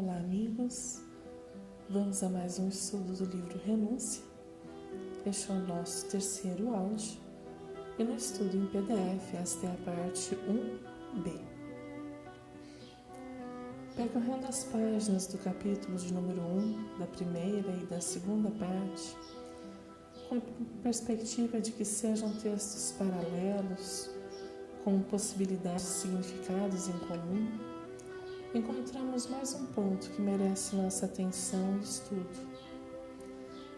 Olá, amigos. Vamos a mais um estudo do livro Renúncia. Este é o nosso terceiro áudio e no estudo em PDF esta é a parte 1b. Percorrendo as páginas do capítulo de número 1, da primeira e da segunda parte, com a perspectiva de que sejam textos paralelos, com possibilidades de significados em comum, encontramos mais um ponto que merece nossa atenção e estudo.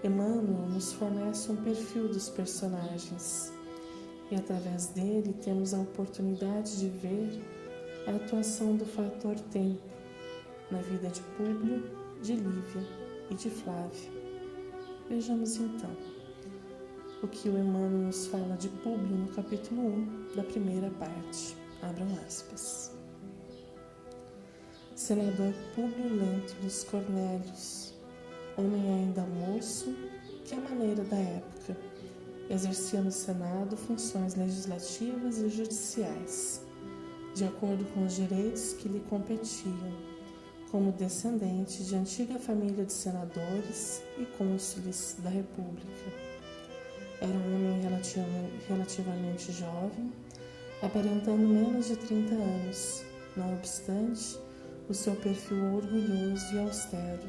Emmanuel nos fornece um perfil dos personagens e através dele temos a oportunidade de ver a atuação do fator tempo na vida de Públio, de Lívia e de Flávia. Vejamos então o que o Emmanuel nos fala de Públio no capítulo 1 da primeira parte. Abram aspas. Senador Públio Lentulus Cornélios, homem ainda moço, que à maneira da época exercia no Senado funções legislativas e judiciais, de acordo com os direitos que lhe competiam, como descendente de antiga família de senadores e cônsules da República. Era um homem relativamente jovem, aparentando menos de 30 anos, não obstante o seu perfil orgulhoso e austero,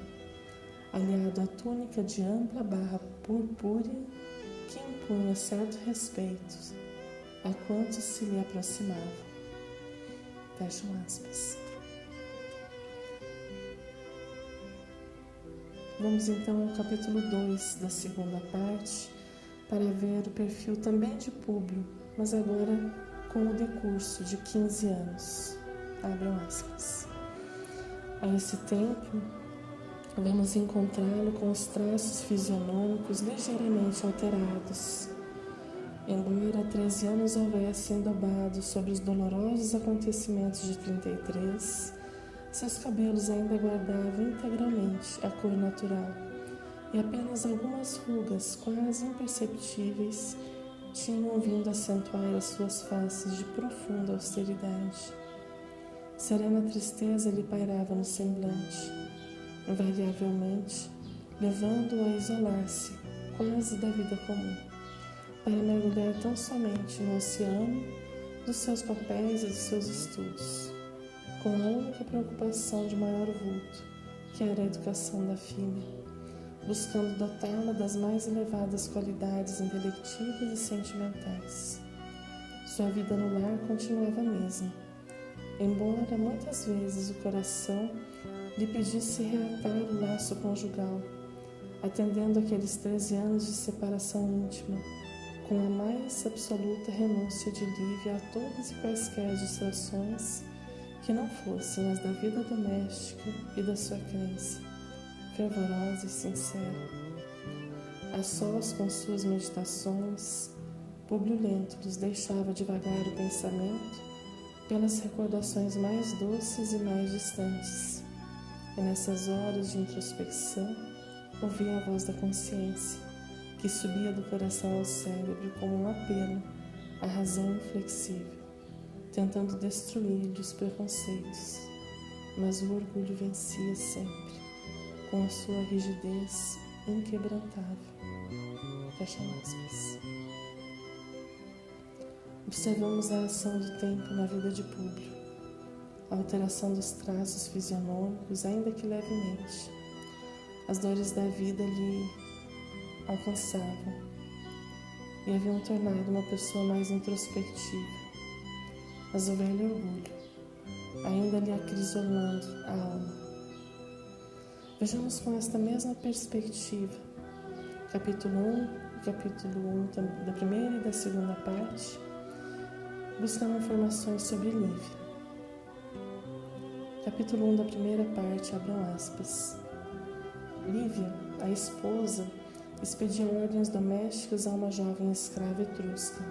aliado à túnica de ampla barra purpúrea que impunha certo respeito a quantos se lhe aproximavam. Fecham aspas. Vamos então ao capítulo 2 da segunda parte para ver o perfil também de Públio, mas agora com o decurso de 15 anos. Abram aspas. A esse tempo, vamos encontrá-lo com os traços fisionômicos ligeiramente alterados. Embora há 13 anos houvesse endobado sobre os dolorosos acontecimentos de 33, seus cabelos ainda guardavam integralmente a cor natural e apenas algumas rugas quase imperceptíveis tinham vindo acentuar as suas faces de profunda austeridade. Serena tristeza lhe pairava no semblante, invariavelmente levando-o a isolar-se quase da vida comum, para mergulhar tão somente no oceano dos seus papéis e dos seus estudos, com a única preocupação de maior vulto, que era a educação da filha, buscando dotá-la das mais elevadas qualidades intelectivas e sentimentais. Sua vida no lar continuava a mesma, embora muitas vezes o coração lhe pedisse reatar o laço conjugal, atendendo aqueles 13 anos de separação íntima, com a mais absoluta renúncia de Lívia a todas e quaisquer distrações que não fossem as da vida doméstica e da sua crença, fervorosa e sincera. A sós com suas meditações, Públio Lentulus deixava divagar o pensamento pelas recordações mais doces e mais distantes. E nessas horas de introspecção, ouvia a voz da consciência, que subia do coração ao cérebro como um apelo à razão inflexível, tentando destruir-lhe os preconceitos. Mas o orgulho vencia sempre, com a sua rigidez inquebrantável. Fecha aspas. Observamos a ação do tempo na vida de Públio, a alteração dos traços fisionômicos, ainda que levemente. As dores da vida lhe alcançavam e haviam tornado uma pessoa mais introspectiva, mas o velho orgulho ainda lhe acrisolando a alma. Vejamos com esta mesma perspectiva capítulo 1 da primeira e da segunda parte, buscando informações sobre Lívia. Capítulo 1 da primeira parte, abram aspas. Lívia, a esposa, expedia ordens domésticas a uma jovem escrava etrusca.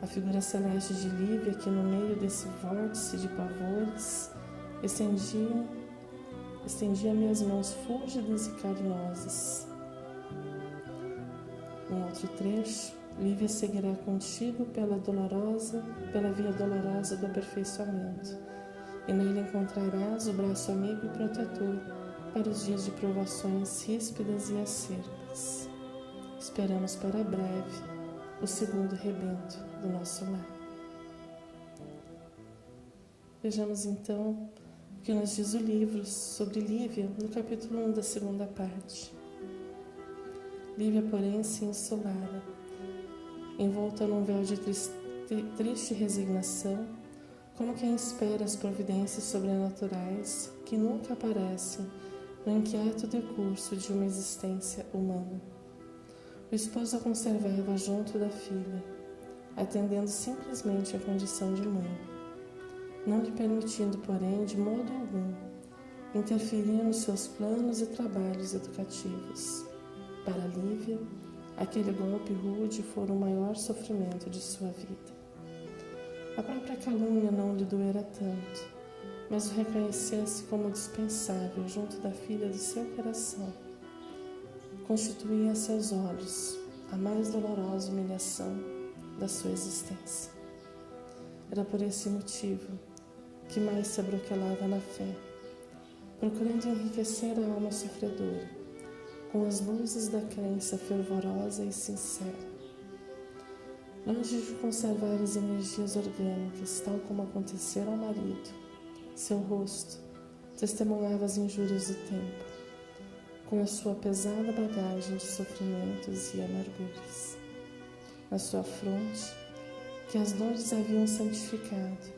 A figura celeste de Lívia, que no meio desse vórtice de pavores, estendia-me as mãos fúlgidas e carinhosas. Um outro trecho, Lívia seguirá contigo pela via dolorosa do aperfeiçoamento, e nele encontrarás o braço amigo e protetor para os dias de provações ríspidas e acerbas. Esperamos para breve o segundo rebento do nosso lar. Vejamos então o que nos diz o livro sobre Lívia no capítulo 1 da segunda parte. Lívia, porém, se insolara, envolta num véu de triste resignação, como quem espera as providências sobrenaturais que nunca aparecem no inquieto decurso de uma existência humana. O esposo a conservava junto da filha, atendendo simplesmente à condição de mãe, não lhe permitindo, porém, de modo algum, interferir nos seus planos e trabalhos educativos. Para Lívia, aquele golpe rude fora o maior sofrimento de sua vida. A própria calúnia não lhe doera tanto, mas o reconhecesse como dispensável junto da filha do seu coração. Constituía a seus olhos a mais dolorosa humilhação da sua existência. Era por esse motivo que mais se abroquelava na fé, procurando enriquecer a alma sofredora com as luzes da crença fervorosa e sincera. Longe de conservar as energias orgânicas, tal como acontecera ao marido, seu rosto testemunhava as injúrias do tempo, com a sua pesada bagagem de sofrimentos e amarguras. Na sua fronte, que as dores haviam santificado,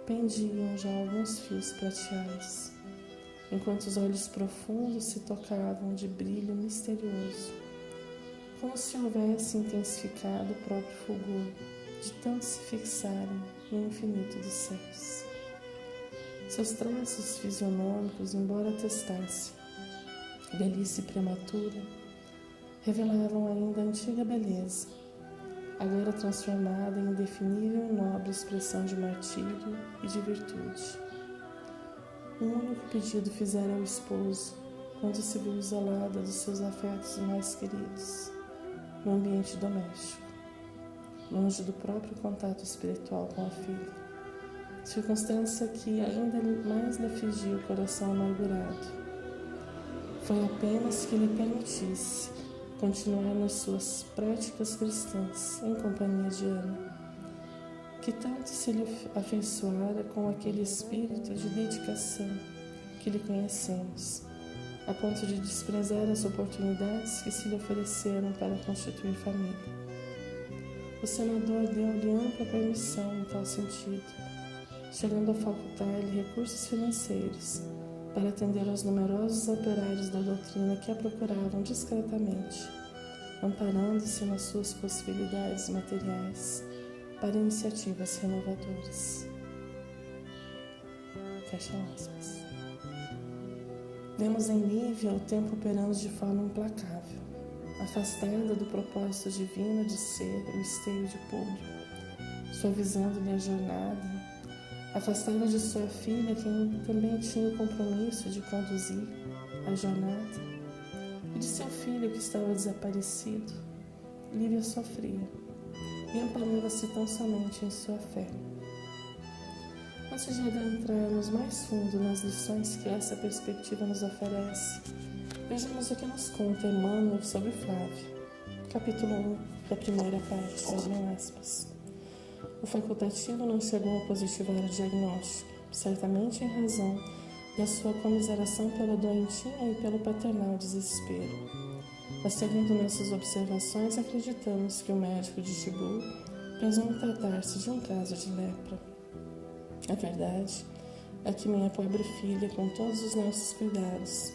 pendiam já alguns fios prateados, enquanto os olhos profundos se tocavam de brilho misterioso, como se houvesse intensificado o próprio fulgor de tanto se fixarem no infinito dos céus. Seus traços fisionômicos, embora atestassem velhice prematura, revelavam ainda a antiga beleza, agora transformada em indefinível e nobre expressão de martírio e de virtude. Um único pedido fizera ao esposo quando se viu isolada dos seus afetos mais queridos, no ambiente doméstico, longe do próprio contato espiritual com a filha, circunstância que ainda mais lhe afligia o coração amargurado. Foi apenas que lhe permitisse continuar nas suas práticas cristãs em companhia de Ana, que tanto se lhe afeiçoara com aquele espírito de dedicação que lhe conhecemos, a ponto de desprezar as oportunidades que se lhe ofereceram para constituir família. O senador deu-lhe ampla permissão em tal sentido, chegando a facultar-lhe recursos financeiros para atender aos numerosos operários da doutrina que a procuravam discretamente, amparando-se nas suas possibilidades materiais para iniciativas renovadoras. Fecha aspas. Vemos em Lívia o tempo operando de forma implacável, afastada do propósito divino de ser o esteio de Públio, suavizando-lhe a jornada, afastada de sua filha, quem também tinha o compromisso de conduzir a jornada, e de seu filho que estava desaparecido. Lívia sofria e amparava-se tão somente em sua fé. Antes de adentrarmos mais fundo nas lições que essa perspectiva nos oferece, vejamos o que nos conta Emmanuel sobre Flávia, capítulo 1 da primeira parte, abre aspas. O facultativo não chegou a positivar o diagnóstico, certamente em razão da sua comiseração pela doentinha e pelo paternal desespero. Mas, segundo nossas observações, acreditamos que o médico de Tibu presume tratar-se de um caso de lepra. A verdade é que minha pobre filha, com todos os nossos cuidados,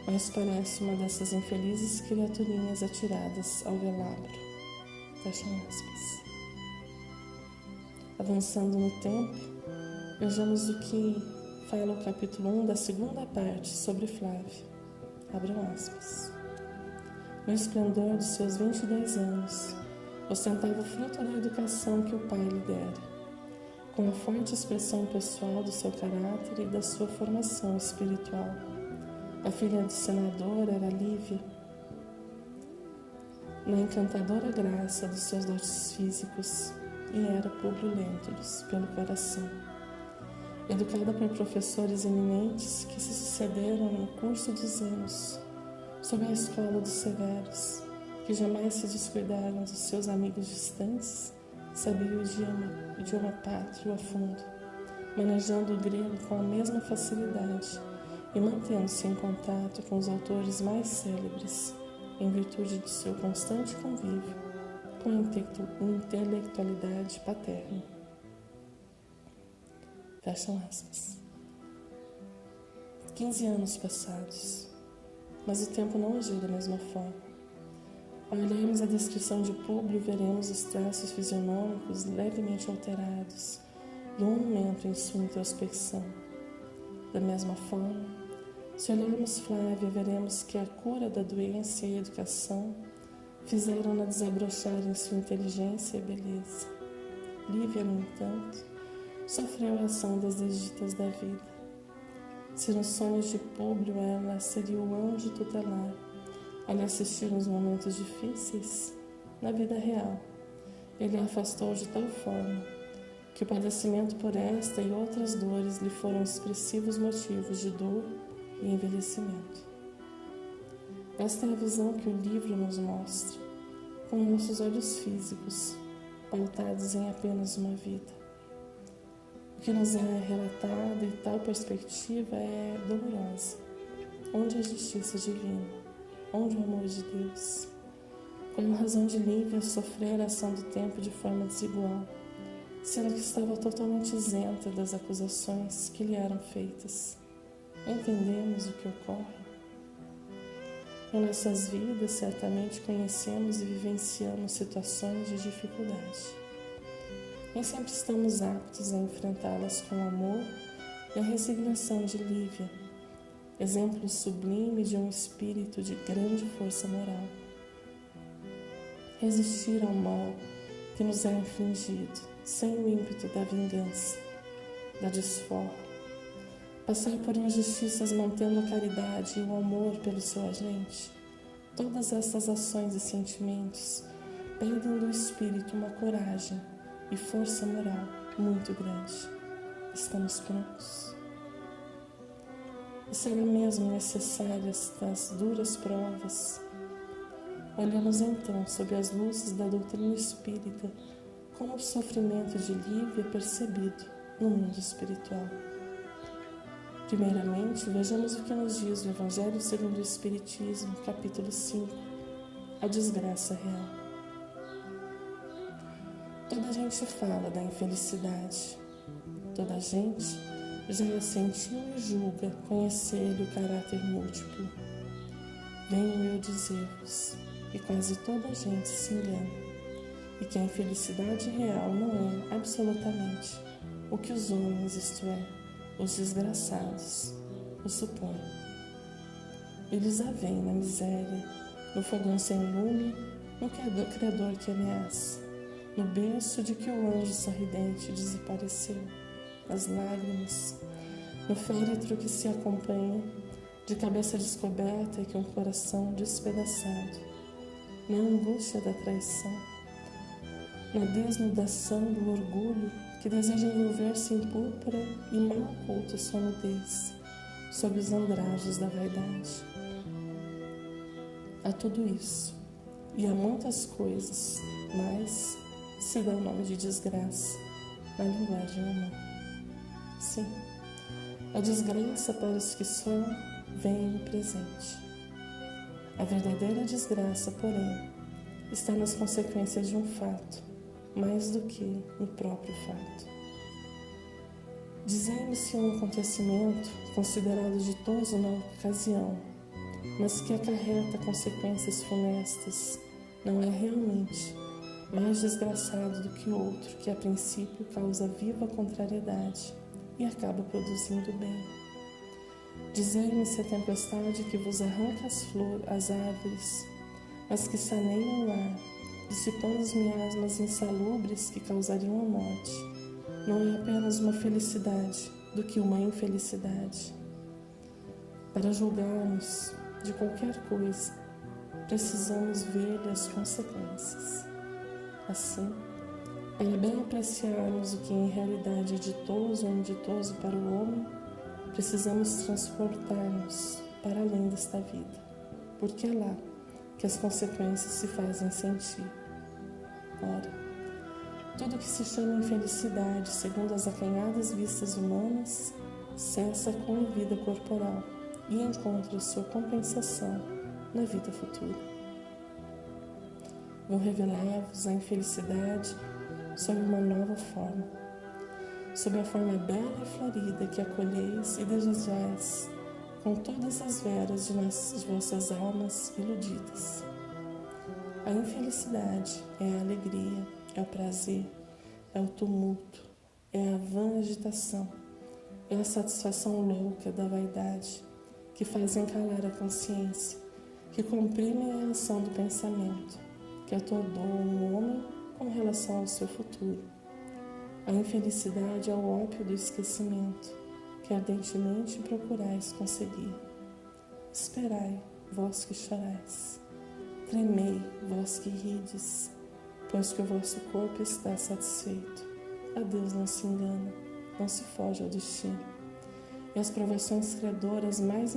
mais parece uma dessas infelizes criaturinhas atiradas ao velabro. Fecha aspas. Avançando no tempo, vejamos o que fala o capítulo 1 da segunda parte sobre Flávia. Abram aspas. No esplendor dos seus 22 anos, ostentava o fruto da educação que o pai lhe dera, com a forte expressão pessoal do seu caráter e da sua formação espiritual. A filha do senador era Lívia, na encantadora graça dos seus dotes físicos, e era Públio Lentulus pelo coração. educada por professores eminentes que se sucederam no curso dos anos, sob a escola dos severos, que jamais se descuidaram dos seus amigos distantes, sabia o idioma pátrio a fundo, manejando o grego com a mesma facilidade e mantendo-se em contato com os autores mais célebres, em virtude de seu constante convívio com a intelectualidade paterna. Fecham aspas. 15 anos passados, mas o tempo não agiu da mesma forma. Ao olharmos a descrição de Públio, veremos os traços fisionômicos levemente alterados e um aumento em sua introspecção. Da mesma forma, se olharmos Flávia, veremos que a cura da doença e a educação fizeram-na desabrochar em sua inteligência e beleza. Lívia, no entanto, sofreu a ação das desditas da vida. Se nos sonhos de Públio ela seria o anjo tutelar a lhe assistir nos momentos difíceis, na vida real, ele a afastou de tal forma que o padecimento por esta e outras dores lhe foram expressivos motivos de dor e envelhecimento. Esta é a visão que o livro nos mostra, com nossos olhos físicos, pautados em apenas uma vida. O que nos é relatado e tal perspectiva é dolorosa, onde a justiça divina, onde o amor de Deus. Com a razão de Lívia sofrer a ação do tempo de forma desigual, sendo que estava totalmente isenta das acusações que lhe eram feitas. Entendemos o que ocorre? Em nossas vidas, certamente conhecemos e vivenciamos situações de dificuldade. Nem sempre estamos aptos a enfrentá-las com o amor e a resignação de Lívia, exemplo sublime de um espírito de grande força moral. Resistir ao mal que nos é infligido, sem o ímpeto da vingança, da desforra. Passar por injustiças mantendo a caridade e o amor pelo seu agente. Todas essas ações e sentimentos pedem do espírito uma coragem e força moral muito grande. Estamos prontos? E será mesmo necessárias estas duras provas? Olhamos então, sob as luzes da doutrina espírita, como o sofrimento de Lívia é percebido no mundo espiritual. Primeiramente, vejamos o que nos diz o Evangelho segundo o Espiritismo, capítulo 5, a desgraça real. Toda a gente fala da infelicidade. Toda a gente já a sentiu e julga conhecer-lhe o caráter múltiplo. Venho eu dizer-vos, e quase toda a gente se engana, e que a infelicidade real não é absolutamente o que os homens, isto é, os desgraçados, o supõem. Eles a veem na miséria, no fogão sem lume, no credor que ameaça, no berço de que o anjo sorridente desapareceu, nas lágrimas, no féretro que se acompanha, de cabeça descoberta e com o coração despedaçado, na angústia da traição, na desnudação do orgulho que deseja envolver-se em púrpura e mal oculta sua nudez, sob os andrajos da vaidade. Há tudo isso, e há muitas coisas, mas se dá o nome de desgraça na linguagem humana. Sim, a desgraça para os que só veem no presente. A verdadeira desgraça, porém, está nas consequências de um fato, mais do que no próprio fato. Dizemos-se um acontecimento considerado ditoso na ocasião, mas que acarreta consequências funestas, não é realmente mais desgraçado do que outro que a princípio causa viva contrariedade e acaba produzindo bem. Dizei-me-se a tempestade que vos arranca as árvores, mas que saneia o ar, dissipando os miasmas insalubres que causariam a morte, não é apenas uma felicidade do que uma infelicidade. Para julgarmos de qualquer coisa, precisamos ver-lhe as consequências. Assim, Para bem apreciarmos o que em realidade é ditoso ou inditoso para o homem, precisamos transportar-nos para além desta vida, porque é lá que as consequências se fazem sentir. Ora, tudo que se chama infelicidade, segundo as acanhadas vistas humanas, cessa com a vida corporal e encontra sua compensação na vida futura. Vou revelar-vos a infelicidade sob uma nova forma, sob a forma bela e florida que acolheis e desejais com todas as veras de vossas almas iludidas. A infelicidade é a alegria, é o prazer, é o tumulto, é a vã agitação, é a satisfação louca da vaidade que fazem calar a consciência, que comprimem a ação do pensamento, que atordoam o homem com relação ao seu futuro. A infelicidade é o ópio do esquecimento, que ardentemente procurais conseguir. Esperai, vós que chorais. Tremei, vós que rides, pois que o vosso corpo está satisfeito. A Deus não se engana, não se foge ao destino. E as provações credoras mais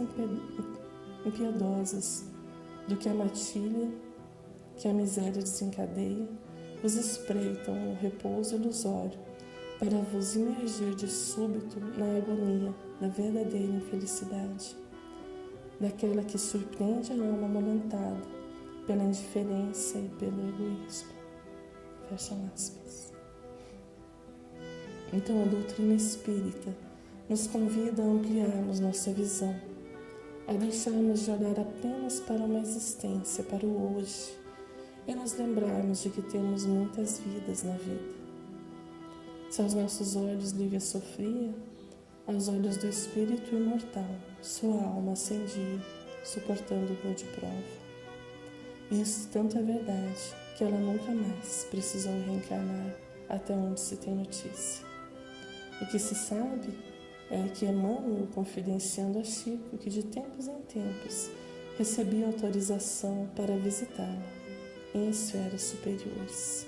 impiedosas do que a matilha que a miséria desencadeia, vos espreitam o repouso ilusório para vos imergir de súbito na agonia da verdadeira infelicidade, daquela que surpreende a alma amolontada pela indiferença e pelo egoísmo. Fecha aspas. Então a doutrina espírita nos convida a ampliarmos nossa visão, a deixarmos de olhar apenas para uma existência, para o hoje, e nos lembrarmos de que temos muitas vidas na vida. Se aos nossos olhos Lívia sofria, aos olhos do espírito imortal, sua alma ascendia, suportando o gol de prova. Isso tanto é verdade que ela nunca mais precisou reencarnar até onde se tem notícia. O que se sabe é que Emmanuel, confidenciando a Chico, que de tempos em tempos recebia autorização para visitá-la em esferas superiores.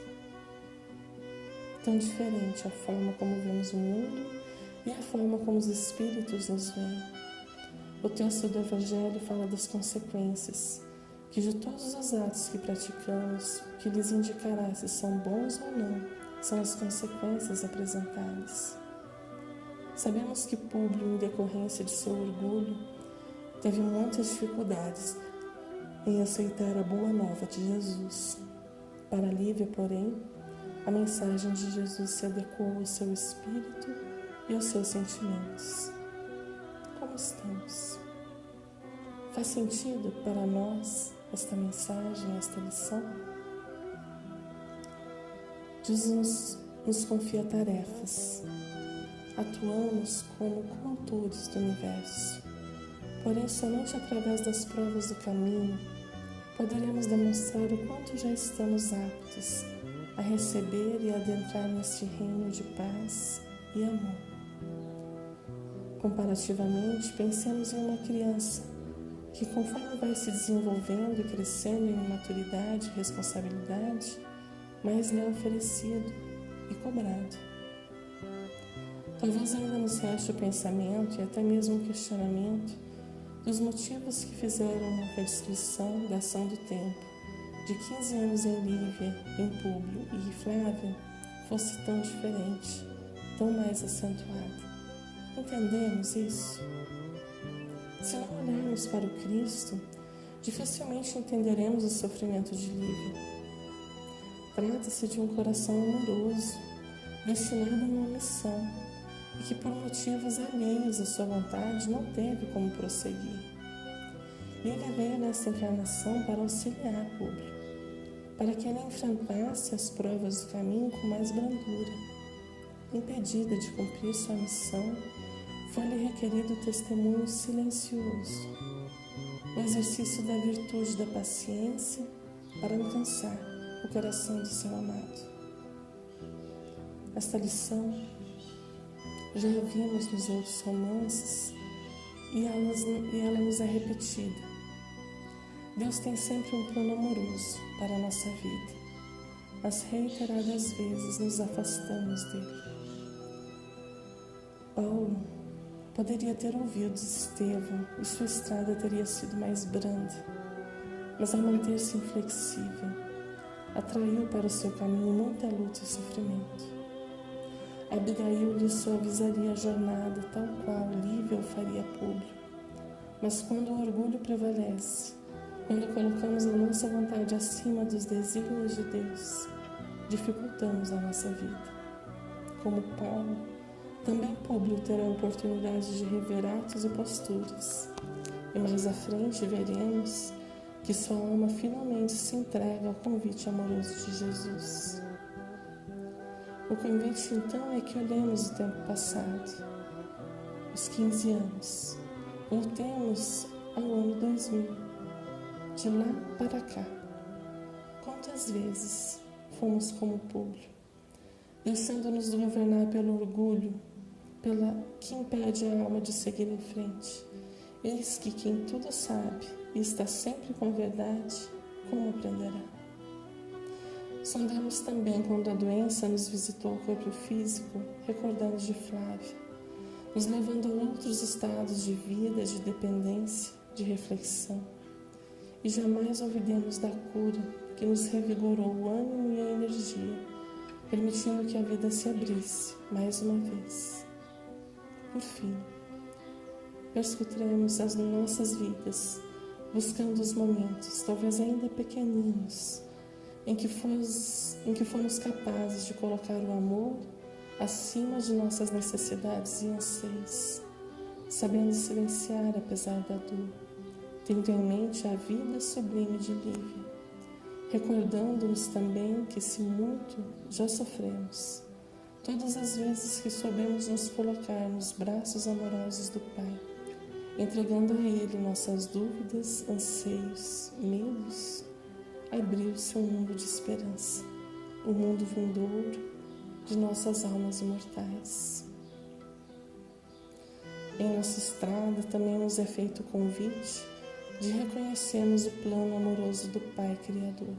Tão diferente a forma como vemos o mundo e a forma como os espíritos nos veem. O texto do Evangelho fala das consequências, que de todos os atos que praticamos, o que lhes indicará se são bons ou não, são as consequências apresentadas. Sabemos que Públio, em decorrência de seu orgulho, teve muitas dificuldades em aceitar a boa nova de Jesus. Para Lívia, porém, a mensagem de Jesus se adequou ao seu espírito e aos seus sentimentos. Como estamos? Faz sentido para nós esta mensagem, esta lição? Jesus nos confia tarefas. Atuamos como condutores do universo. Porém, somente através das provas do caminho poderemos demonstrar o quanto já estamos aptos a receber e adentrar neste reino de paz e amor. Comparativamente, pensemos em uma criança que, conforme vai se desenvolvendo e crescendo em maturidade e responsabilidade, mais lhe é oferecido e cobrado. Talvez ainda nos reste o pensamento e até mesmo o questionamento dos motivos que fizeram que a descrição da ação do tempo de 15 anos em Lívia, em Públio e Flávia fosse tão diferente, tão mais acentuada. Entendemos isso? Se não olharmos para o Cristo, dificilmente entenderemos o sofrimento de Lívia. Trata-se de um coração amoroso, destinado a uma missão, e que por motivos alheios à sua vontade não teve como prosseguir. Lívia veio nessa encarnação para auxiliar Públio, para que ele enfrentasse as provas do caminho com mais brandura. Impedida de cumprir sua missão, foi-lhe requerido o testemunho silencioso, o exercício da virtude da paciência para alcançar o coração do seu amado. Esta lição já a vimos nos outros romances e ela nos é repetida. Deus tem sempre um plano amoroso para a nossa vida. mas reiteradas vezes nos afastamos dele. Paulo poderia ter ouvido Estevão e sua estrada teria sido mais branda, mas ao manter-se inflexível, atraiu para o seu caminho muita luta e sofrimento. Abigail lhe suavizaria a jornada, tal qual Lívia o faria a Públio. Mas quando o orgulho prevalece, quando colocamos a nossa vontade acima dos desígnios de Deus, dificultamos a nossa vida. Como Paulo, também Públio terá a oportunidade de rever atos e posturas. E mais à frente veremos que sua alma finalmente se entrega ao convite amoroso de Jesus. O convite então é que olhemos o tempo passado, os 15 anos, voltemos ao ano 2000, de lá para cá. Quantas vezes fomos como Públio, deixando-nos governar pelo orgulho, que impede a alma de seguir em frente? Eis que quem tudo sabe e está sempre com verdade, como aprenderá? Sondemos também quando a doença nos visitou o corpo físico, recordando de Flávia, nos levando a outros estados de vida, de dependência, de reflexão. E jamais olvidemos da cura que nos revigorou o ânimo e a energia, permitindo que a vida se abrisse mais uma vez. Por fim, perscrutaremos as nossas vidas, buscando os momentos, talvez ainda pequeninos, em que fomos capazes de colocar o amor acima de nossas necessidades e anseios, sabendo silenciar apesar da dor, tendo em mente a vida sublime de Lívia, recordando-nos também que se muito já sofremos, todas as vezes que soubemos nos colocar nos braços amorosos do Pai, entregando a Ele nossas dúvidas, anseios, medos, abriu-se um mundo de esperança, o mundo vindouro de nossas almas imortais. Em nossa estrada também nos é feito o convite de reconhecermos o plano amoroso do Pai Criador.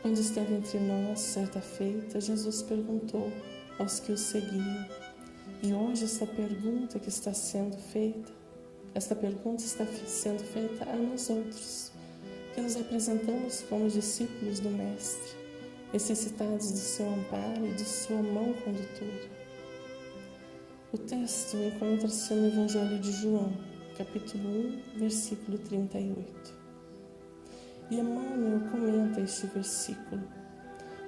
Quando esteve entre nós, certa feita, Jesus perguntou aos que o seguiam, e hoje esta pergunta está sendo feita a nós outros, que nos apresentamos como discípulos do Mestre, necessitados do seu amparo e de sua mão condutora. O texto encontra-se no Evangelho de João, capítulo 1, versículo 38. E Emmanuel comenta este versículo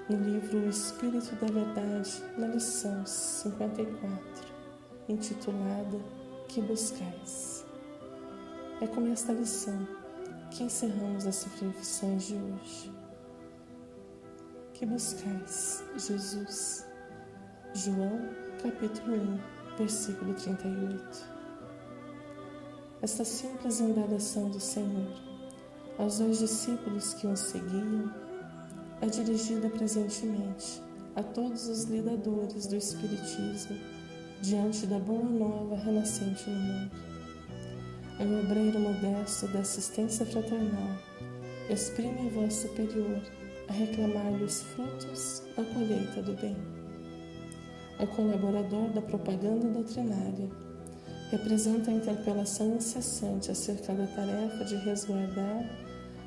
no livro O Espírito da Verdade, na lição 54, intitulada Que Buscais? É com esta lição que encerramos as reflexões de hoje. Que buscais, Jesus? João, capítulo 1, versículo 38. Esta simples indagação do Senhor aos 2 discípulos que o seguiam é dirigida presentemente a todos os lidadores do Espiritismo diante da boa nova renascente no mundo. Ao obreiro modesto da assistência fraternal, exprime a voz superior a reclamar-lhe os frutos da colheita do bem. Ao colaborador da propaganda doutrinária, representa a interpelação incessante acerca da tarefa de resguardar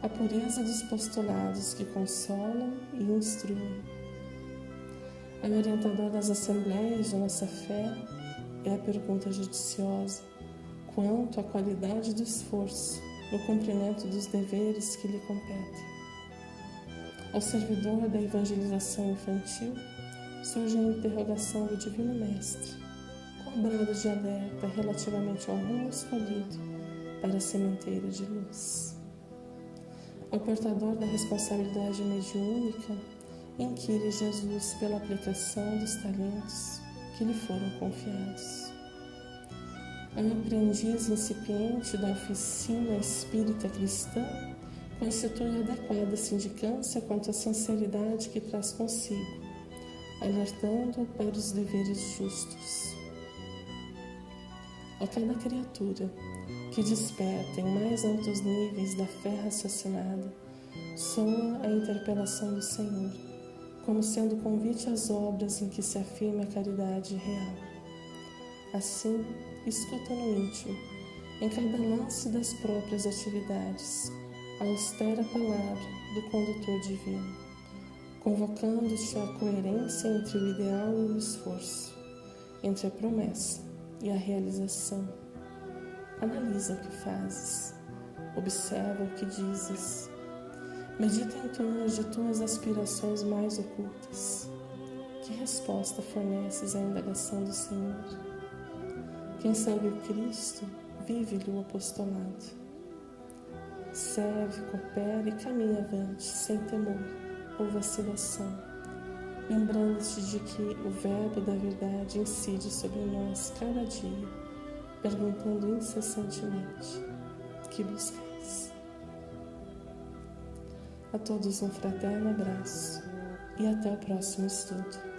a pureza dos postulados que consolam e instruem. Ao orientador das assembleias de nossa fé, é a pergunta judiciosa quanto à qualidade do esforço no cumprimento dos deveres que lhe competem. Ao servidor da evangelização infantil, surge a interrogação do Divino Mestre, com brado de alerta relativamente ao rumo escolhido para a sementeira de luz. Ao portador da responsabilidade mediúnica, inquire Jesus pela aplicação dos talentos que lhe foram confiados. Ao aprendiz incipiente da oficina espírita cristã, constitui adequada sindicância quanto à sinceridade que traz consigo, alertando para os deveres justos. A cada criatura que desperta em mais altos níveis da fé raciocinada Soa a interpelação do Senhor, como sendo convite às obras em que se afirma a caridade real. Assim, escuta no íntimo, em cada lance das próprias atividades, a austera palavra do condutor divino, convocando-te à coerência entre o ideal e o esforço, entre a promessa e a realização. Analisa o que fazes, observa o que dizes, medita em torno de tuas aspirações mais ocultas. Que resposta forneces à indagação do Senhor? Quem segue o Cristo, vive-lhe o apostolado. Serve, coopera e caminha avante, sem temor ou vacilação, lembrando-te de que o Verbo da verdade incide sobre nós cada dia, perguntando incessantemente: que buscais? A todos um fraterno abraço e até o próximo estudo.